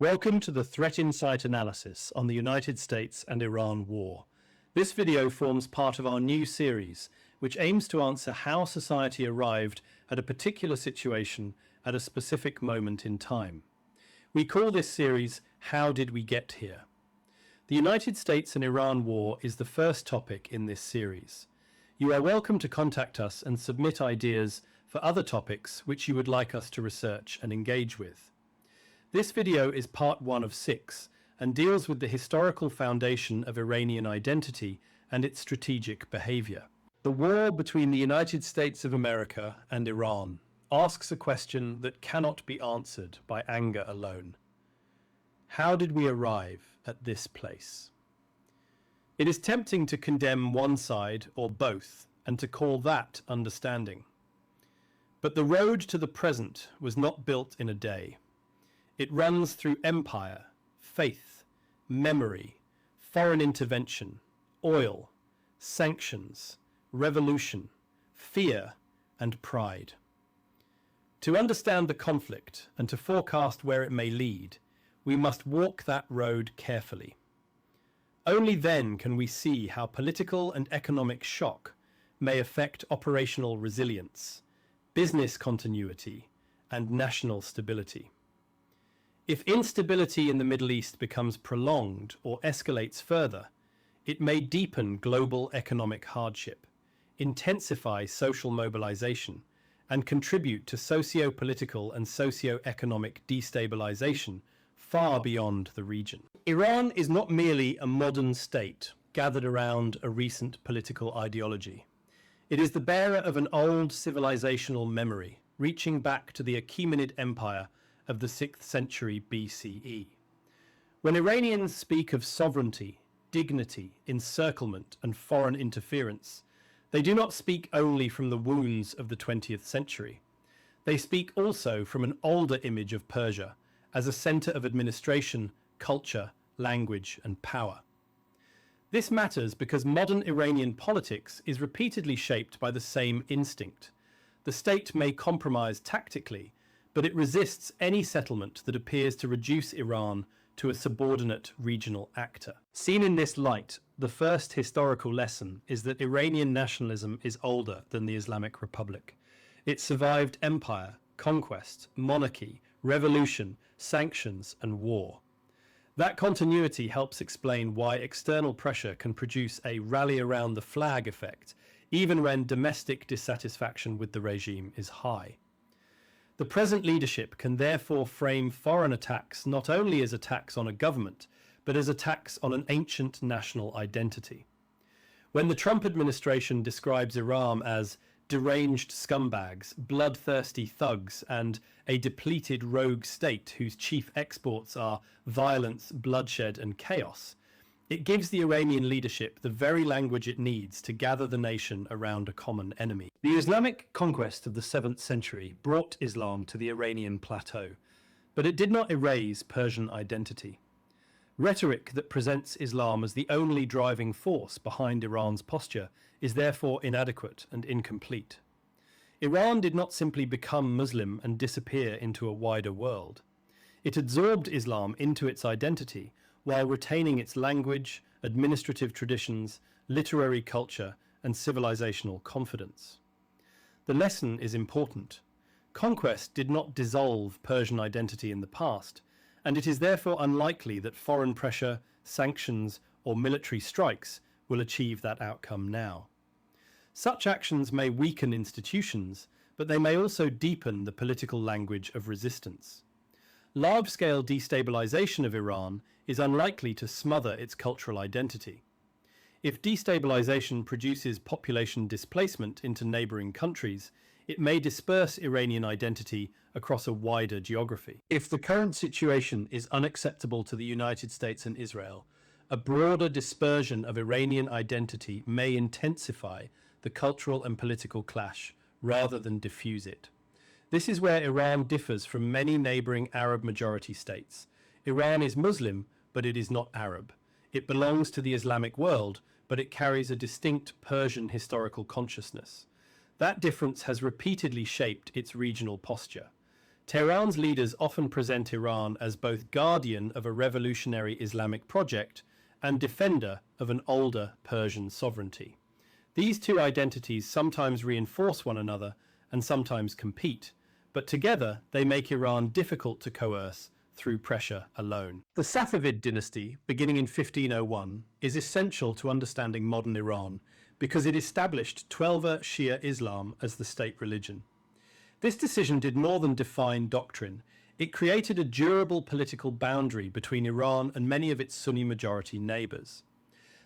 Welcome to the Threat Insight analysis on the United States and Iran war. This video forms part of our new series, which aims to answer how society arrived at a particular situation at a specific moment in time. We call this series, How Did We Get Here? The United States and Iran war is the first topic in this series. You are welcome to contact us and submit ideas for other topics which you would like us to research and engage with. This video is part 1 of 6 and deals with the historical foundation of Iranian identity and its strategic behavior. The war between the United States of America and Iran asks a question that cannot be answered by anger alone. How did we arrive at this place? It is tempting to condemn one side or both and to call that understanding. But the road to the present was not built in a day. It runs through empire, faith, memory, foreign intervention, oil, sanctions, revolution, fear, and pride. To understand the conflict and to forecast where it may lead, we must walk that road carefully. Only then can we see how political and economic shock may affect operational resilience, business continuity, and national stability. If instability in the Middle East becomes prolonged or escalates further, it may deepen global economic hardship, intensify social mobilization, and contribute to socio-political and socio-economic destabilization far beyond the region. Iran is not merely a modern state gathered around a recent political ideology. It is the bearer of an old civilizational memory, reaching back to the Achaemenid Empire of the 6th century BCE. When Iranians speak of sovereignty, dignity, encirclement, and foreign interference, they do not speak only from the wounds of the 20th century. They speak also from an older image of Persia as a center of administration, culture, language, and power. This matters because modern Iranian politics is repeatedly shaped by the same instinct. The state may compromise tactically, but it resists any settlement that appears to reduce Iran to a subordinate regional actor. Seen in this light, the first historical lesson is that Iranian nationalism is older than the Islamic Republic. It survived empire, conquest, monarchy, revolution, sanctions, and war. That continuity helps explain why external pressure can produce a rally-around-the-flag effect, even when domestic dissatisfaction with the regime is high. The present leadership can therefore frame foreign attacks not only as attacks on a government, but as attacks on an ancient national identity. When the Trump administration describes Iran as deranged scumbags, bloodthirsty thugs, and a depleted rogue state whose chief exports are violence, bloodshed, and chaos, it gives the Iranian leadership the very language it needs to gather the nation around a common enemy. The Islamic conquest of the 7th century brought Islam to the Iranian plateau, but it did not erase Persian identity. Rhetoric that presents Islam as the only driving force behind Iran's posture is therefore inadequate and incomplete. Iran did not simply become Muslim and disappear into a wider world. It absorbed Islam into its identity while retaining its language, administrative traditions, literary culture, and civilizational confidence. The lesson is important. Conquest did not dissolve Persian identity in the past, and it is therefore unlikely that foreign pressure, sanctions, or military strikes will achieve that outcome now. Such actions may weaken institutions, but they may also deepen the political language of resistance. Large-scale destabilization of Iran is unlikely to smother its cultural identity. If destabilization produces population displacement into neighboring countries, it may disperse Iranian identity across a wider geography. If the current situation is unacceptable to the United States and Israel, a broader dispersion of Iranian identity may intensify the cultural and political clash rather than diffuse it. This is where Iran differs from many neighboring Arab-majority states. Iran is Muslim, but it is not Arab. It belongs to the Islamic world, but it carries a distinct Persian historical consciousness. That difference has repeatedly shaped its regional posture. Tehran's leaders often present Iran as both guardian of a revolutionary Islamic project and defender of an older Persian sovereignty. These two identities sometimes reinforce one another and sometimes compete, but together they make Iran difficult to coerce through pressure alone. The Safavid dynasty, beginning in 1501, is essential to understanding modern Iran because it established Twelver Shia Islam as the state religion. This decision did more than define doctrine. It created a durable political boundary between Iran and many of its Sunni majority neighbours.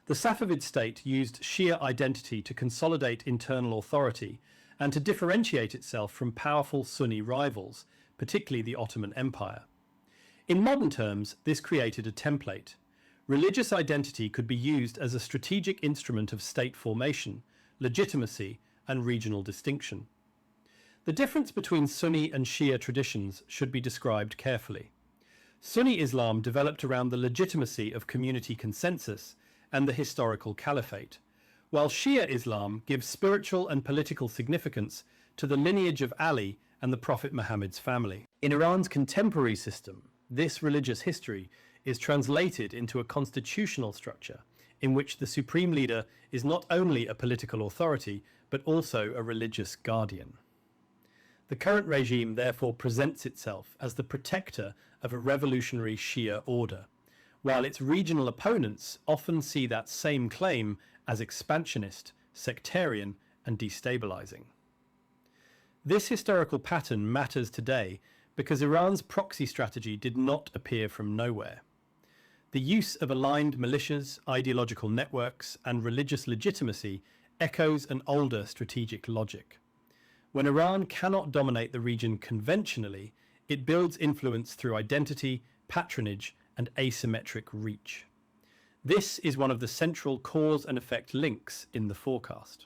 The Safavid state used Shia identity to consolidate internal authority and to differentiate itself from powerful Sunni rivals, particularly the Ottoman Empire. In modern terms, this created a template. Religious identity could be used as a strategic instrument of state formation, legitimacy, and regional distinction. The difference between Sunni and Shia traditions should be described carefully. Sunni Islam developed around the legitimacy of community consensus and the historical caliphate, while Shia Islam gives spiritual and political significance to the lineage of Ali and the Prophet Muhammad's family. In Iran's contemporary system, this religious history is translated into a constitutional structure in which the supreme leader is not only a political authority, but also a religious guardian. The current regime therefore presents itself as the protector of a revolutionary Shia order, while its regional opponents often see that same claim as expansionist, sectarian, and destabilizing. This historical pattern matters today because Iran's proxy strategy did not appear from nowhere. The use of aligned militias, ideological networks, and religious legitimacy echoes an older strategic logic. When Iran cannot dominate the region conventionally, it builds influence through identity, patronage, and asymmetric reach. This is one of the central cause and effect links in the forecast.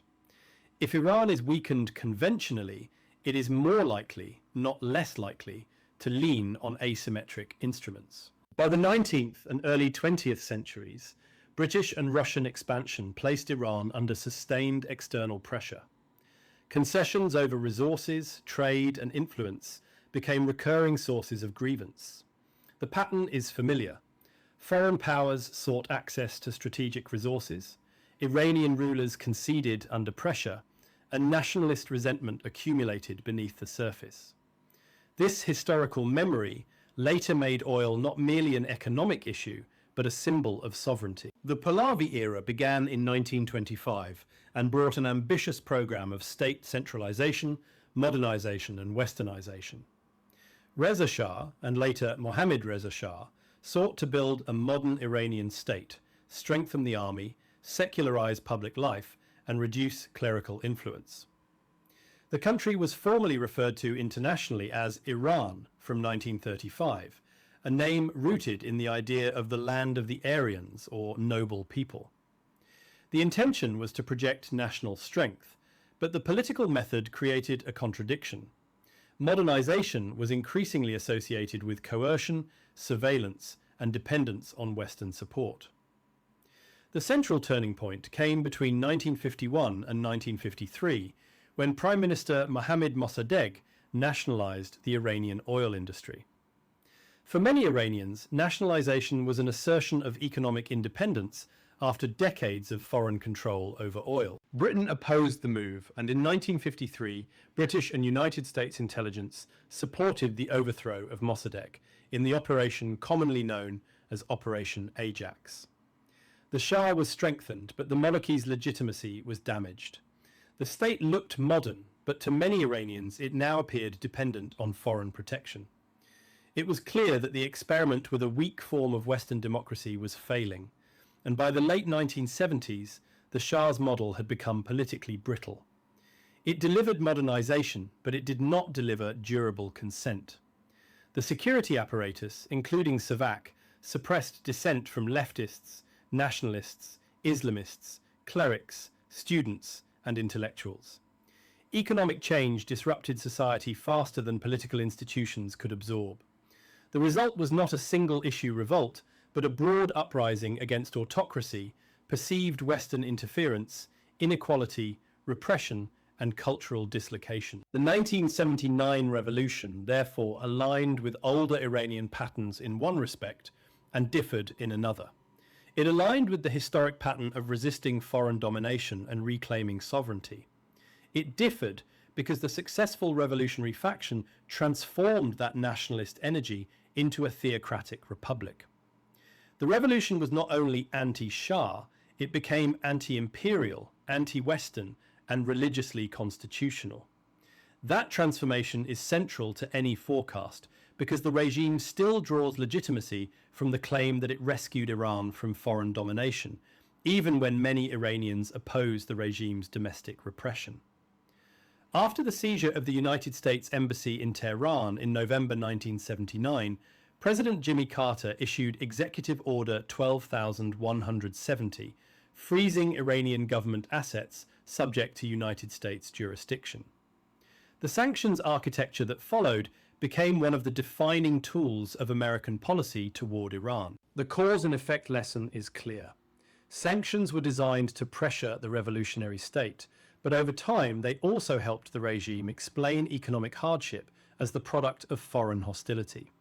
If Iran is weakened conventionally, it is more likely, not less likely, to lean on asymmetric instruments. By the 19th and early 20th centuries, British and Russian expansion placed Iran under sustained external pressure. Concessions over resources, trade, and influence became recurring sources of grievance. The pattern is familiar. Foreign powers sought access to strategic resources, Iranian rulers conceded under pressure, and nationalist resentment accumulated beneath the surface. This historical memory later made oil not merely an economic issue, but a symbol of sovereignty. The Pahlavi era began in 1925 and brought an ambitious program of state centralization, modernization, and westernization. Reza Shah, and later Mohammad Reza Shah, sought to build a modern Iranian state, strengthen the army, secularize public life, and reduce clerical influence. The country was formally referred to internationally as Iran from 1935, a name rooted in the idea of the land of the Aryans, or noble people. The intention was to project national strength, but the political method created a contradiction. Modernization was increasingly associated with coercion, surveillance, and dependence on Western support. The central turning point came between 1951 and 1953, when Prime Minister Mohammad Mossadegh nationalized the Iranian oil industry. For many Iranians, nationalization was an assertion of economic independence after decades of foreign control over oil. Britain opposed the move, and in 1953, British and United States intelligence supported the overthrow of Mossadegh in the operation commonly known as Operation Ajax. The Shah was strengthened, but the monarchy's legitimacy was damaged. The state looked modern, but to many Iranians it now appeared dependent on foreign protection. It was clear that the experiment with a weak form of Western democracy was failing, and by the late 1970s, the Shah's model had become politically brittle. It delivered modernization, but it did not deliver durable consent. The security apparatus, including SAVAK, suppressed dissent from leftists, nationalists, Islamists, clerics, students, and intellectuals. Economic change disrupted society faster than political institutions could absorb. The result was not a single-issue revolt, but a broad uprising against autocracy, perceived Western interference, inequality, repression, and cultural dislocation. The 1979 revolution therefore aligned with older Iranian patterns in one respect and differed in another. It aligned with the historic pattern of resisting foreign domination and reclaiming sovereignty. It differed because the successful revolutionary faction transformed that nationalist energy into a theocratic republic. The revolution was not only anti-Shah, it became anti-imperial, anti-Western, and religiously constitutional. That transformation is central to any forecast because the regime still draws legitimacy from the claim that it rescued Iran from foreign domination, even when many Iranians oppose the regime's domestic repression. After the seizure of the United States Embassy in Tehran in November 1979, President Jimmy Carter issued Executive Order 12,170, freezing Iranian government assets subject to United States jurisdiction. The sanctions architecture that followed became one of the defining tools of American policy toward Iran. The cause and effect lesson is clear. Sanctions were designed to pressure the revolutionary state, but over time they also helped the regime explain economic hardship as the product of foreign hostility.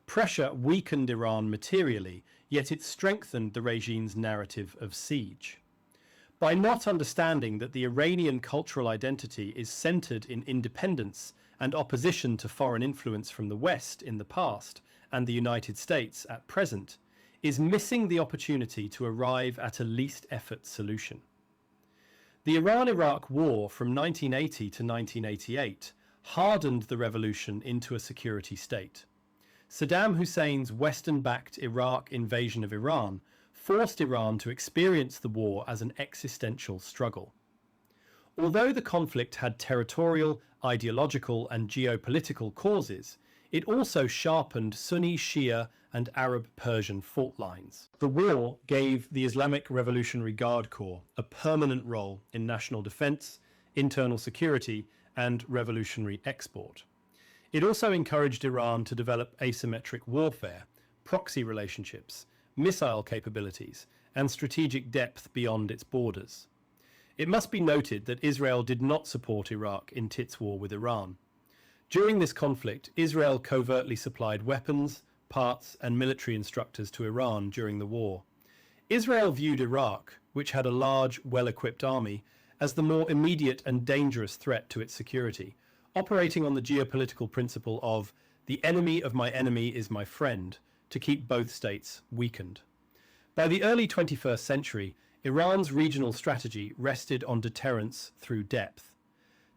Pressure weakened Iran materially, yet it strengthened the regime's narrative of siege. By not understanding that the Iranian cultural identity is centered in independence and opposition to foreign influence from the West in the past and the United States at present, is missing the opportunity to arrive at a least effort solution. The Iran-Iraq War from 1980 to 1988 hardened the revolution into a security state. Saddam Hussein's Western-backed Iraq invasion of Iran forced Iran to experience the war as an existential struggle. Although the conflict had territorial, ideological, and geopolitical causes, it also sharpened Sunni, Shia, and Arab-Persian fault lines. The war gave the Islamic Revolutionary Guard Corps a permanent role in national defense, internal security, and revolutionary export. It also encouraged Iran to develop asymmetric warfare, proxy relationships, missile capabilities, and strategic depth beyond its borders. It must be noted that Israel did not support Iraq in its war with Iran. During this conflict, Israel covertly supplied weapons, parts, and military instructors to Iran during the war. Israel viewed Iraq, which had a large, well-equipped army, as the more immediate and dangerous threat to its security, operating on the geopolitical principle of the enemy of my enemy is my friend, to keep both states weakened. By the early 21st century, Iran's regional strategy rested on deterrence through depth.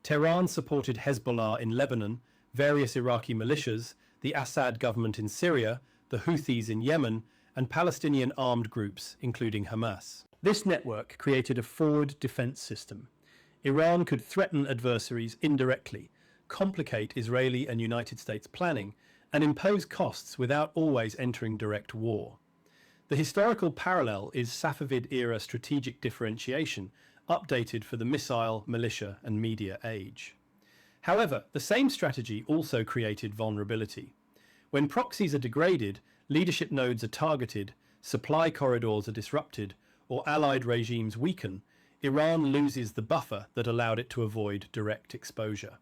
Tehran supported Hezbollah in Lebanon, various Iraqi militias, the Assad government in Syria, the Houthis in Yemen, and Palestinian armed groups, including Hamas. This network created a forward defense system. Iran could threaten adversaries indirectly, complicate Israeli and United States planning, and impose costs without always entering direct war. The historical parallel is Safavid-era strategic differentiation, updated for the missile, militia, and media age. However, the same strategy also created vulnerability. When proxies are degraded, leadership nodes are targeted, supply corridors are disrupted, or allied regimes weaken, Iran loses the buffer that allowed it to avoid direct exposure.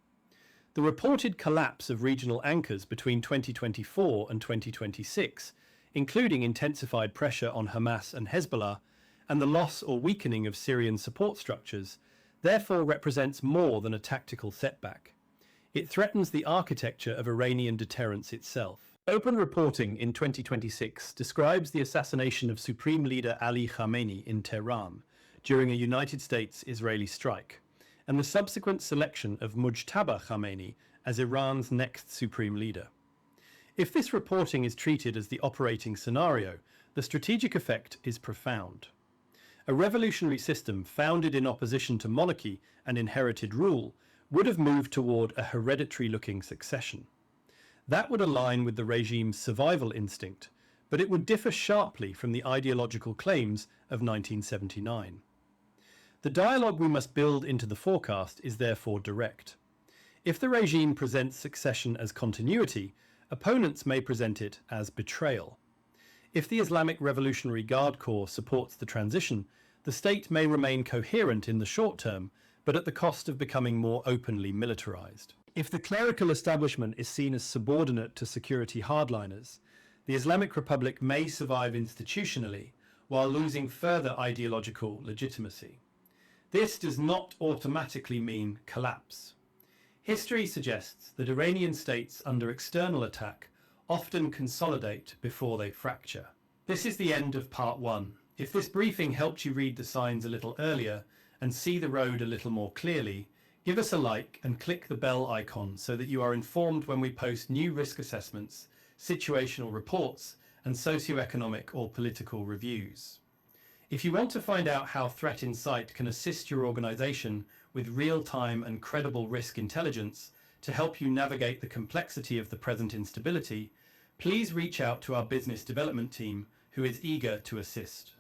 The reported collapse of regional anchors between 2024 and 2026, including intensified pressure on Hamas and Hezbollah, and the loss or weakening of Syrian support structures, therefore represents more than a tactical setback. It threatens the architecture of Iranian deterrence itself. Open reporting in 2026 describes the assassination of Supreme Leader Ali Khamenei in Tehran during a United States-Israeli strike, and the subsequent selection of Mujtaba Khamenei as Iran's next supreme leader. If this reporting is treated as the operating scenario, the strategic effect is profound. A revolutionary system founded in opposition to monarchy and inherited rule would have moved toward a hereditary-looking succession. That would align with the regime's survival instinct, but it would differ sharply from the ideological claims of 1979. The dialogue we must build into the forecast is therefore direct. If the regime presents succession as continuity, opponents may present it as betrayal. If the Islamic Revolutionary Guard Corps supports the transition, the state may remain coherent in the short term, but at the cost of becoming more openly militarized. If the clerical establishment is seen as subordinate to security hardliners, the Islamic Republic may survive institutionally while losing further ideological legitimacy. This does not automatically mean collapse. History suggests that Iranian states under external attack often consolidate before they fracture. This is the end of part 1. If this briefing helped you read the signs a little earlier and see the road a little more clearly, give us a like and click the bell icon so that you are informed when we post new risk assessments, situational reports, and socioeconomic or political reviews. If you want to find out how Threat Insight can assist your organization with real-time and credible risk intelligence to help you navigate the complexity of the present instability, please reach out to our business development team, who is eager to assist.